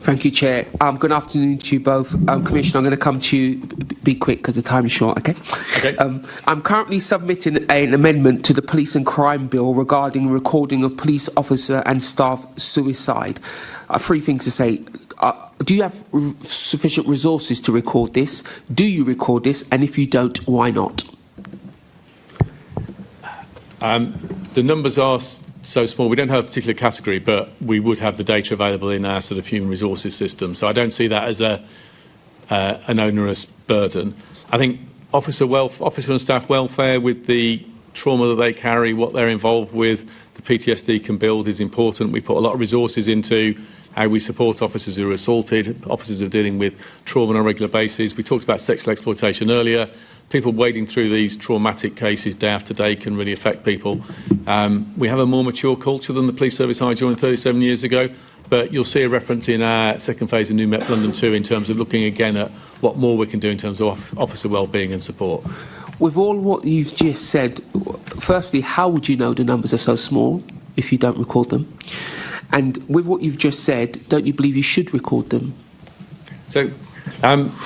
Thank you, Chair. Good afternoon to you both. Commissioner, I'm going to come to you. Be quick because the time is short, okay? Okay. I'm currently submitting an amendment to the Police and Crime Bill regarding recording of police officer and staff suicide. Three things to say. Do you have sufficient resources to record this? Do you record this? And if you don't, why not? The numbers are so small. We don't have a particular category, but we would have the data available in our sort of human resources system. So I don't see that as an onerous burden. I think officer and staff welfare, with the trauma that they carry, what they're involved with, the PTSD can build, is important. We put a lot of resources into how we support officers who are assaulted, officers who are dealing with trauma on a regular basis. We talked about sexual exploitation earlier. People wading through these traumatic cases day after day can really affect people. We have a more mature culture than the police service I joined 37 years ago, but you'll see a reference in our second phase of New Met London 2 in terms of looking again at what more we can do in terms of officer wellbeing and support. With all what you've just said, firstly, how would you know the numbers are so small if you don't record them? And with what you've just said, don't you believe you should record them? So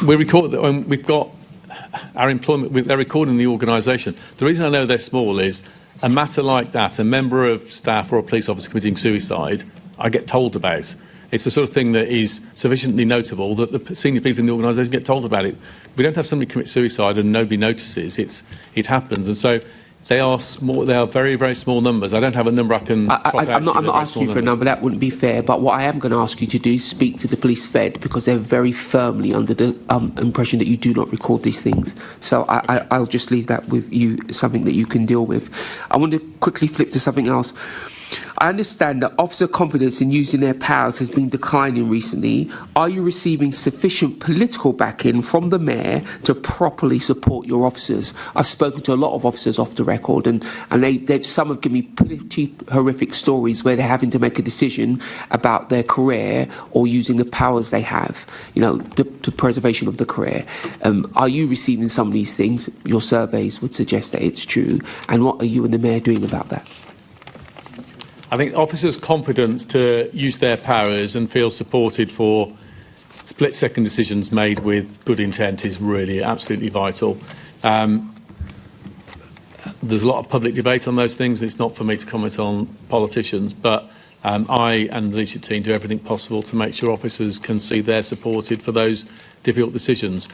we record them. We've got our employment. They're recording the organisation. The reason I know they're small is a matter like that, a member of staff or a police officer committing suicide, I get told about. It's the sort of thing that is sufficiently notable that the senior people in the organisation get told about it. We don't have somebody commit suicide and nobody notices. It happens, and so they are small. They are very, very small numbers. I don't have a number I can. I'm not asking you for a number. That wouldn't be fair. But what I am going to ask you to do is speak to the police fed, because they're very firmly under the impression that you do not record these things. So I'll just leave that with you, something that you can deal with. I want to quickly flip to something else. I understand that officer confidence in using their powers has been declining recently. Are you receiving sufficient political backing from the mayor to properly support your officers? I've spoken to a lot of officers off the record, and some have given me pretty horrific stories where they're having to make a decision about their career or using the powers they have, you know, the preservation of the career. Are you receiving some of these things? Your surveys would suggest that it's true. And what are you and the mayor doing about that? I think officers' confidence to use their powers and feel supported for split-second decisions made with good intent is really absolutely vital. There's a lot of public debate on those things. It's not for me to comment on politicians, but I and the leadership team do everything possible to make sure officers can see they're supported for those difficult decisions.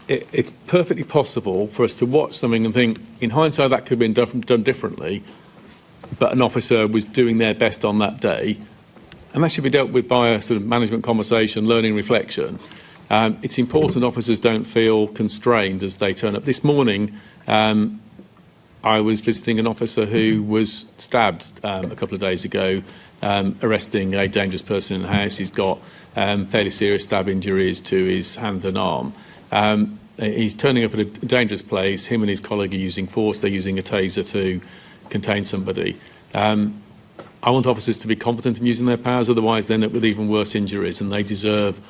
It's perfectly possible for us to watch something and think, in hindsight, that could have been done differently, but an officer was doing their best on that day, and that should be dealt with by a sort of management conversation, learning, reflection. It's important officers don't feel constrained as they turn up. This morning, I was visiting an officer who was stabbed a couple of days ago, arresting a dangerous person in the house. He's got fairly serious stab injuries to his hand and arm. He's turning up at a dangerous place. Him and his colleague are using force. They're using a taser to contain somebody. I want officers to be confident in using their powers, otherwise they end up with even worse injuries, and they deserve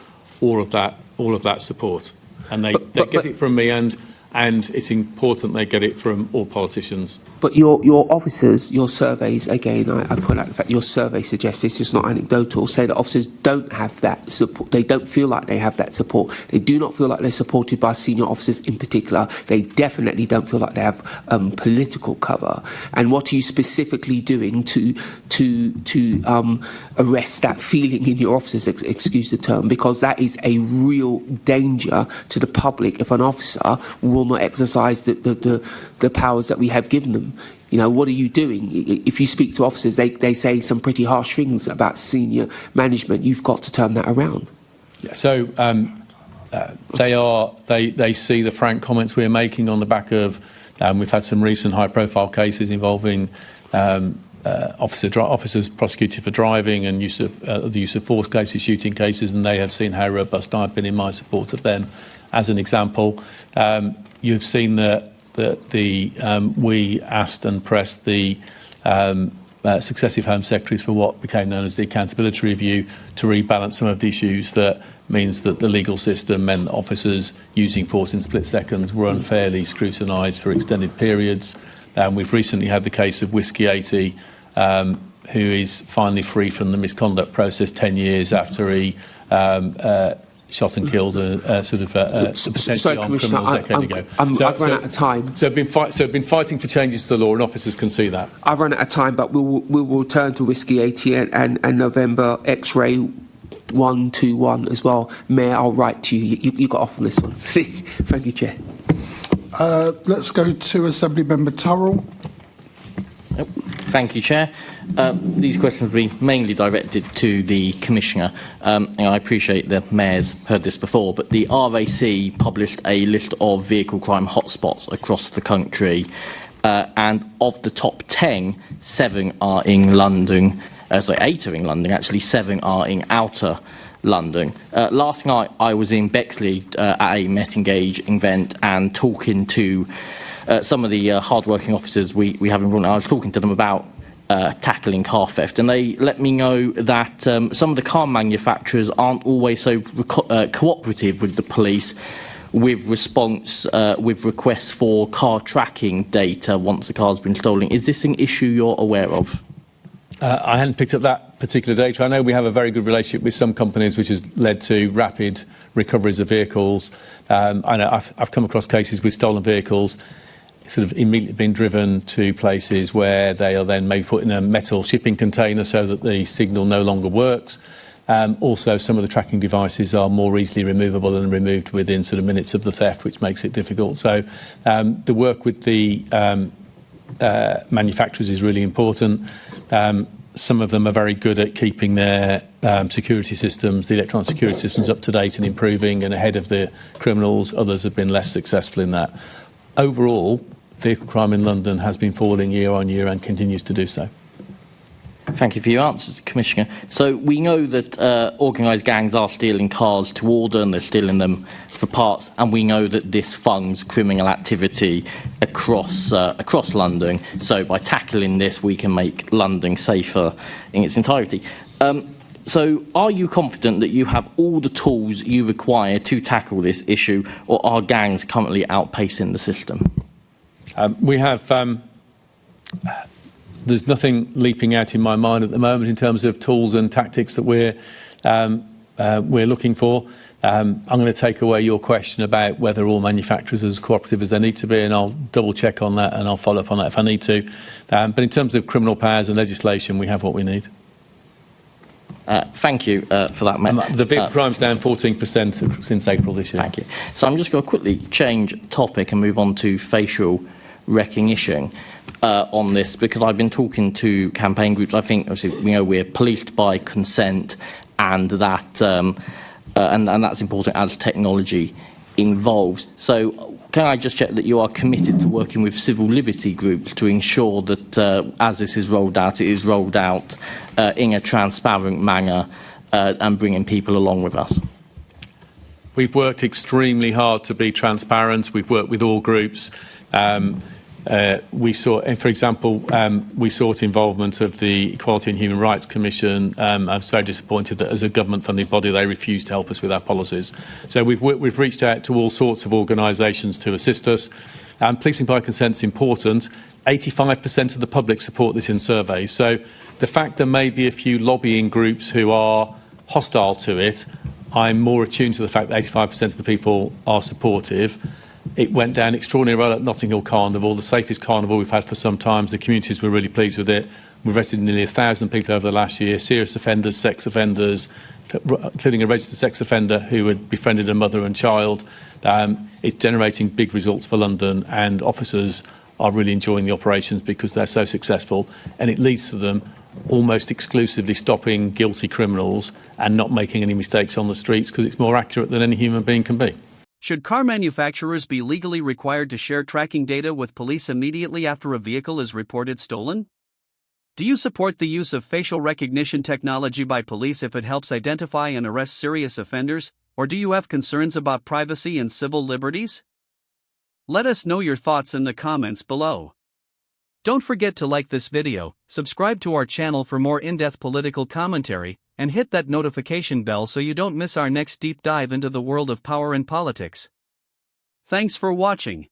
all of that support. And they get it from me, and it's important they get it from all politicians. But your officers, your surveys, again, I point out the fact your survey suggests, it's just not anecdotal, say that officers don't have that support. They don't feel like they have that support. They do not feel like they're supported by senior officers in particular. They definitely don't feel like they have political cover. And what are you specifically doing to arrest that feeling in your officers, excuse the term, because that is a real danger to the public if an officer will not exercise the powers that we have given them. You know, what are you doing? If you speak to officers, they say some pretty harsh things about senior management. You've got to turn that around. Yeah, so they see the frank comments we're making on the back of. We've had some recent high-profile cases involving officers prosecuted for driving and the use of force cases, shooting cases, and they have seen how robust I've been in my support of them. As an example, you've seen that we asked and pressed the successive Home Secretaries for what became known as the Accountability Review to rebalance some of the issues that means that the legal system meant that officers using force in split seconds were unfairly scrutinised for extended periods. We've recently had the case of Whiskey 80, who is finally free from the misconduct process 10 years after he shot and killed a potentially armed criminal a decade ago. I've run out of time. So I've been fighting for changes to the law, and officers can see that. I've run out of time, but we will turn to Whiskey 80 and November X-ray 121 as well. Mayor, I'll write to you. You got off on this one. Thank you, Chair. Let's go to Assembly Member Turrell. Thank you, Chair. These questions will be mainly directed to the Commissioner. And I appreciate the Mayor's heard this before, but the RAC published a list of vehicle crime hotspots across the country. And of the top 10, 7 are in London. 8 are in London, actually. 7 are in outer London. Last night, I was in Bexley at a Met Engage event and talking to some of the hard-working officers we have in London. I was talking to them about tackling car theft, and they let me know that some of the car manufacturers aren't always so cooperative with the police with requests for car tracking data once the car's been stolen. Is this an issue you're aware of? I hadn't picked up that particular data. I know we have a very good relationship with some companies, which has led to rapid recoveries of vehicles. I know I've come across cases with stolen vehicles sort of immediately being driven to places where they are then maybe put in a metal shipping container so that the signal no longer works. Also, some of the tracking devices are more easily removable and removed within sort of minutes of the theft, which makes it difficult. So the work with the manufacturers is really important. Some of them are very good at keeping their security systems, the electronic security systems, up to date and improving and ahead of the criminals. Others have been less successful in that. Overall, vehicle crime in London has been falling year on year and continues to do so. Thank you for your answers, Commissioner. So we know that organised gangs are stealing cars to order and they're stealing them for parts, and we know that this funds criminal activity across London. So by tackling this, we can make London safer in its entirety. So are you confident that you have all the tools you require to tackle this issue, or are gangs currently outpacing the system? We have... There's nothing leaping out in my mind at the moment in terms of tools and tactics that we're looking for. I'm going to take away your question about whether all manufacturers are as cooperative as they need to be, and I'll double check on that and I'll follow up on that if I need to. But in terms of criminal powers and legislation, we have what we need. Thank you for that. The vehicle crime's down 14% since April this year. Thank you. So I'm just going to quickly change topic and move on to facial recognition. On this, because I've been talking to campaign groups. I think, obviously, we're policed by consent, and that and that's important as technology evolves. So, can I just check that you are committed to working with civil liberty groups to ensure that, as this is rolled out, it is rolled out in a transparent manner and bringing people along with us? We've worked extremely hard to be transparent. We've worked with all groups. We saw, for example, we sought involvement of the Equality and Human Rights Commission. I was very disappointed that as a government-funded body, they refused to help us with our policies. So we've reached out to all sorts of organisations to assist us. Policing by consent is important. 85% of the public support this in surveys. So the fact there may be a few lobbying groups who are hostile to it, I'm more attuned to the fact that 85% of the people are supportive. It went down extraordinarily well at Notting Hill Carnival, the safest carnival we've had for some time. The communities were really pleased with it. We've arrested nearly 1,000 people over the last year, serious offenders, sex offenders, including a registered sex offender who had befriended a mother and child. It's generating big results for London, and officers are really enjoying the operations because they're so successful, and it leads to them almost exclusively stopping guilty criminals and not making any mistakes on the streets because it's more accurate than any human being can be. Should car manufacturers be legally required to share tracking data with police immediately after a vehicle is reported stolen? Do you support the use of facial recognition technology by police if it helps identify and arrest serious offenders, or do you have concerns about privacy and civil liberties? Let us know your thoughts in the comments below. Don't forget to like this video, subscribe to our channel for more in-depth political commentary, and hit that notification bell so you don't miss our next deep dive into the world of power and politics. Thanks for watching.